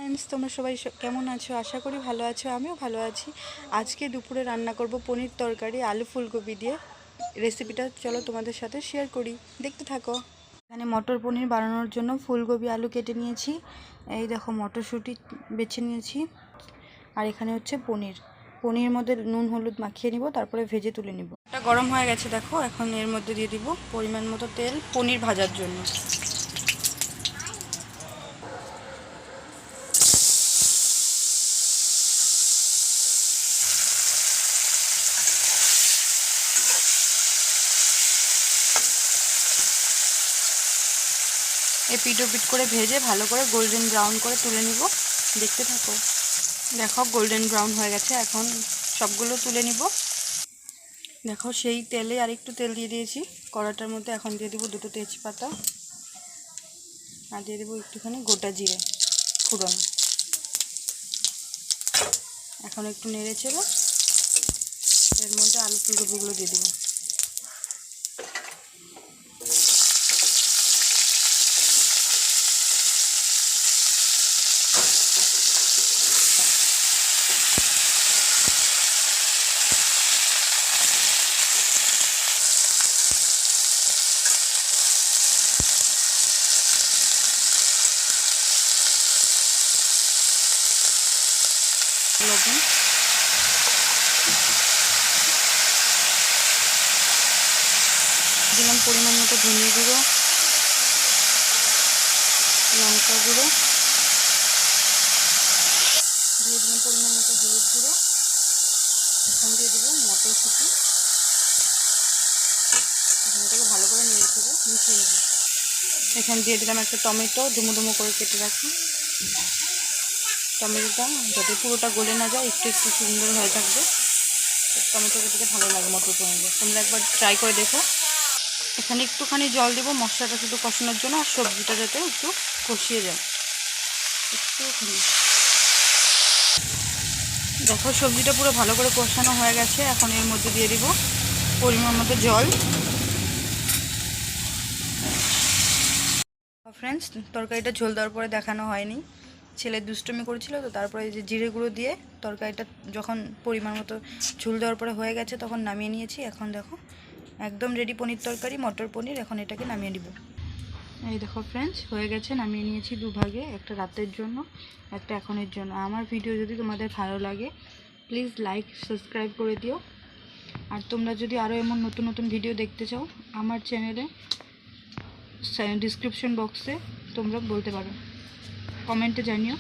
Friends তোমরা সবাই কেমন আছো? আশা করি ভালো আছো। আমিও ভালো আছি। আজকে দুপুরে রান্না করব পনির তরকারি আলু ফুলকপি দিয়ে। রেসিপিটা চলো তোমাদের সাথে শেয়ার করি, দেখতে থাকো। এখানে মটর পনির বানানোর জন্য ফুলকপি আলু কেটে নিয়েছি। এই দেখো মটরশুঁটি বেছে নিয়েছি। আর এখানে হচ্ছে পনির মধ্যে নুন হলুদ মাখিয়ে নিব, তারপরে ভেজে তুলে নিব। এটা গরম হয়ে গেছে দেখো। এখন এর মধ্যে দিয়ে দিব পরিমাণ মতো তেল পনির ভাজার জন্য। এপিট ওপিট করে ভেজে ভালো করে গোল্ডেন ব্রাউন করে তুলে নিব। দেখতে থাকো। দেখো গোল্ডেন ব্রাউন হয়ে গেছে। এখন সবগুলো তুলে নিব। দেখো সেই তেলে আর একটু তেল দিয়ে দিয়েছি কড়াটার মধ্যে। এখন দিয়ে দেবো দুটো তেজপাতা আর দিয়ে দেবো একটুখানি গোটা জিরে ফোড়ন। এখন একটু নেড়ে চেড়ে এর মধ্যে আলু ফুলকপিগুলো দিয়ে দেবো। লবণ দিলাম, পরিমাণ মতো ধনে গুঁড়ো, লঙ্কা গুঁড়ো দিয়ে দিলাম, পরিমাণ মতো হলুদ গুঁড়ো। এখন দিয়ে দেবো মটরশুঁটি। এখানটাকে ভালো করে নেড়ে চেড়ে মিশিয়ে নেব। এখানে দিয়ে দিলাম একটা টমেটো ডুমো ডুমো করে কেটে রাখি। টমেটোটা যাতে পুরোটা গলে না যায়, একটু একটু সুন্দর হয়ে থাকবে। টমেটোটা দিতে ভালো লাগে মটর পনিরে। তোমরা একবার ট্রাই করে দেখো। এখানে একটুখানি জল দেবো মশলাটা শুধু কষানোর জন্য, আর সবজিটা যাতে একটু কষিয়ে যায় একটুখানি। দেখো সবজিটা পুরো ভালো করে কষানো হয়ে গেছে। এখন এর মধ্যে দিয়ে দিব পরিমাণ মতো জল। ফ্রেন্ডস তরকারিটা ঝোল দেওয়ার পরে দেখানো হয়নি, ছেলে দুষ্টুমি করেছিল তো, তারপরে এই যে জিরে গুঁড়ো দিয়ে তরকারিটা যখন পরিমাণ মতো ঝোল দেওয়ার পরে হয়ে গেছে তখন নামিয়ে নিয়েছি। এখন দেখো একদম রেডি পনির তরকারি, মটর পনির। এখন এটাকে নামিয়ে নিব। এই দেখো ফ্রেন্ডস হয়ে গেছে, নামিয়ে নিয়েছি দুভাগে, একটা রাতের জন্য একটা এখনের জন্য। আমার ভিডিও যদি তোমাদের ভালো লাগে প্লিজ লাইক সাবস্ক্রাইব করে দিও। আর তোমরা যদি আরও এমন নতুন নতুন ভিডিও দেখতে চাও আমার চ্যানেলে ডিসক্রিপশন বক্সে তোমরা বলতে পারো, কমেন্টে জানিও।